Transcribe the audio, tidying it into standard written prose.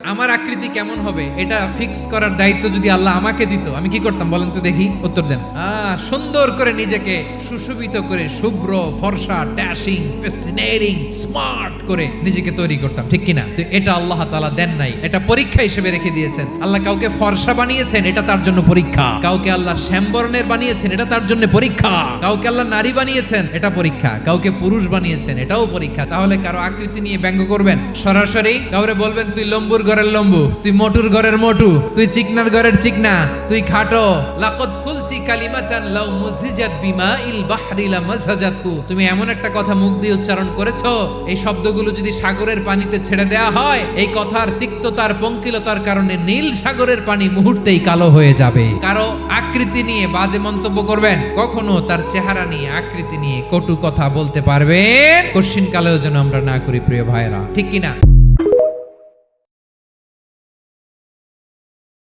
আমার আকৃতি কেমন হবে এটা ফিক্স করার দায়িত্ব যদি আল্লাহ আমাকে দিত, আমি কি করতাম বলেন তো দেখি, উত্তর দেন। সুন্দর করে নিজেকে সুশোভিত করে, শুভ্র, ফর্সা, ড্যাশিং, ফ্যাসিনেটিং, স্মার্ট করে নিজেকে তৈরি করতাম, ঠিক কিনা? তো এটা আল্লাহ তাআলা দেন নাই, এটা পরীক্ষা হিসেবে রেখে দিয়েছেন। আল্লাহ কাউকে ফর্সা বানিয়েছেন, এটা তার জন্য পরীক্ষা। কাউকে আল্লাহ শ্যামবর্ণের বানিয়েছেন, এটা তার জন্য পরীক্ষা। কাউকে আল্লাহ নারী বানিয়েছেন, এটা পরীক্ষা। কাউকে পুরুষ বানিয়েছেন, এটাও পরীক্ষা। তাহলে কারো আকৃতি নিয়ে ব্যঙ্গ করবেন সরাসরি? কাউরে বলবেন তুই লম্বুর ঘরের লম্বু, তুই মোটুর ঘরের মোটু, তুই চিকনার ঘরের চিকনা, তুই খাটো। লাকাদ কুলতি কালিমাতান লাউ মুজিজাত বিমাইল বাহরি লামাজাজাতহু। তুমি এমন একটা কথা মুখ দিয়ে উচ্চারণ করেছো, এই শব্দগুলো যদি সাগরের পানিতে ছেড়ে দেয়া হয়, এই কথার তিক্ততার, পঙ্কিলতার কারণে নীল সাগরের পানি মুহূর্তেই কালো হয়ে যাবে। কারো আকৃতি নিয়ে বাজে মন্তব্য করবেন, কখনো তার চেহারা নিয়ে, আকৃতি নিয়ে কটু কথা বলতে পারবেন, কশিন কালেও যেন আমরা না করি প্রিয় ভাইরা, ঠিক কিনা?